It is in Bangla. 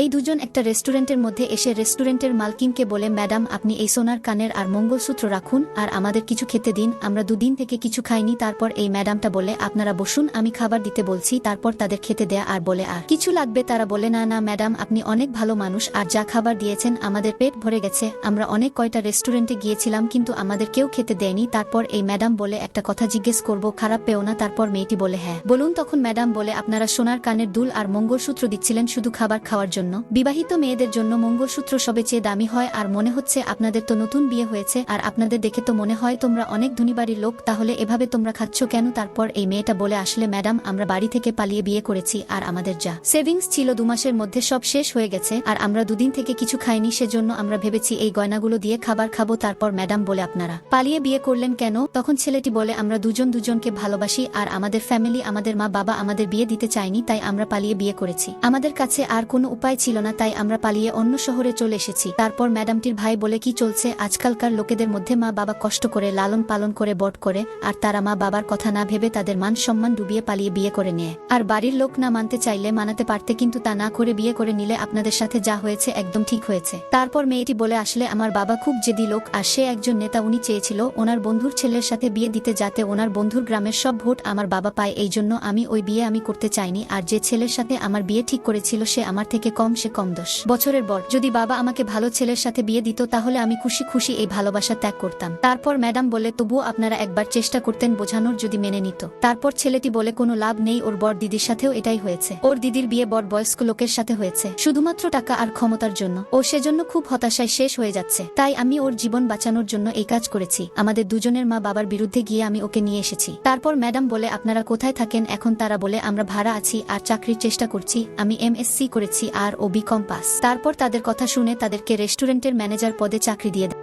এই দুজন একটা রেস্টুরেন্টের মধ্যে এসে রেস্টুরেন্টের মালকিনকে বলে, ম্যাডাম আপনি এই সোনার কানের আর মঙ্গলসূত্র রাখুন আর আমাদের কিছু খেতে দিন, আমরা দুদিন থেকে কিছু খাইনি। তারপর এই ম্যাডামটা বলে, আপনারা বসুন, আমি খাবার দিতে বলছি। তারপর তাদের খেতে দেয়া আর বলে, আর কিছু লাগবে? তারা বলে, না না ম্যাডাম, আপনি অনেক ভালো মানুষ, আর যা খাবার দিয়েছেন আমাদের পেট ভরে গেছে। আমরা অনেক কয়টা রেস্টুরেন্টে গিয়েছিলাম কিন্তু আমাদের কেউ খেতে দেয়নি। তারপর এই ম্যাডাম বলে, একটা কথা জিজ্ঞেস করব, খারাপ পেও না? তারপর মেয়েটি বলে, হ্যাঁ বলুন। তখন ম্যাডাম বলে, আপনারা সোনার কানের দুল আর মঙ্গলসূত্র দিচ্ছিলেন শুধু খাবার খাওয়ার জন্য? বিবাহিত মেয়েদের জন্য মঙ্গলসূত্র সবে চেয়ে দামি হয়, আর মনে হচ্ছে আপনাদের তো নতুন বিয়ে হয়েছে, আর আপনাদের দেখে তো মনে হয় তোমরা অনেক ধনী বাড়ির লোক, তাহলে এভাবে তোমরা খাচ্ছ কেন? তারপর এই মেয়েটা বলে, আসলে ম্যাডাম আমরা বাড়ি থেকে পালিয়ে বিয়ে করেছি, আর আমাদের যা সেভিংস ছিল 2 মাসের মধ্যে সব শেষ হয়ে গেছে, আর আমরা দুদিন থেকে কিছু খাইনি, সেজন্য আমরা ভেবেছি এই গয়নাগুলো দিয়ে খাবার খাবো। তারপর ম্যাডাম বলে, আপনারা পালিয়ে বিয়ে করলেন কেন? তখন ছেলেটি বলে, আমরা দুজন দুজনকে ভালোবাসি, আর আমাদের ফ্যামিলি, আমাদের মা বাবা আমাদের বিয়ে দিতে চায়নি, তাই আমরা পালিয়ে বিয়ে করেছি। আমাদের কাছে আর কোনো উপায় ছিল না, তাই আমরা পালিয়ে অন্য শহরে চলে এসেছি। তারপর ম্যাডামটির ভাই বলে, কি চলছে আজকালকার লোকেদের মধ্যে? মা বাবা কষ্ট করে লালন পালন করে বড় করে, আর তারা মা বাবার কথা না ভেবে তাদের মান সম্মান ডুবিয়ে পালিয়ে বিয়ে করে নেয়। আর বাড়ির লোক না মানতে চাইলে মানাতে পারতে, কিন্তু তা না করে বিয়ে করে নিলে আপনাদের সাথে যা হয়েছে একদম ঠিক হয়েছে। তারপর মেয়েটি বলে, আসলে আমার বাবা খুব জেদি লোক, আর সে একজন নেতা। উনি চেয়েছিল ওনার বন্ধুর ছেলের সাথে বিয়ে দিতে, যাতে ওনার বন্ধুর গ্রামের সব ভোট আমার বাবা পায়। এই জন্য আমি ওই বিয়ে আমি করতে চাইনি, আর যে ছেলের সাথে আমার বিয়ে ঠিক করেছিল সে আমার থেকে কম, সে কম 10 বছরের বড়। যদি বাবা আমাকে ভালো ছেলের সাথে বিয়ে দিত তাহলে আমি খুশি খুশি এই ভালোবাসা ত্যাগ করতাম। তারপর ম্যাডাম বলে, তবুও আপনারা একবার চেষ্টা করতেন বোঝানোর, যদি মেনে নিত। তারপর ছেলেটি বলে, কোনো লাভ নেই, ওর বড় দিদির সাথেও এটাই হয়েছে। ওর দিদির বিয়ে বড় বয়স্ক লোকের সাথে হয়েছে, শুধুমাত্র টাকা আর ক্ষমতার জন্য। ও সেজন্য খুব হতাশায় শেষ হয়ে যাচ্ছে, তাই আমি ওর জীবন বাঁচানোর জন্য এই কাজ করেছি। আমাদের দুজনের মা বাবার বিরুদ্ধে গিয়ে আমি ওকে নিয়ে এসেছি। তারপর ম্যাডাম বলে, আপনারা কোথায় থাকেন এখন? তারা বলে, আমরা ভাড়া আছি আর চাকরির চেষ্টা করছি। আমি MSc করেছি আর ও BCom পাস। তারপর তাদের কথা শুনে তাদেরকে রেস্টুরেন্টের ম্যানেজার পদে চাকরি দিয়ে দেয়।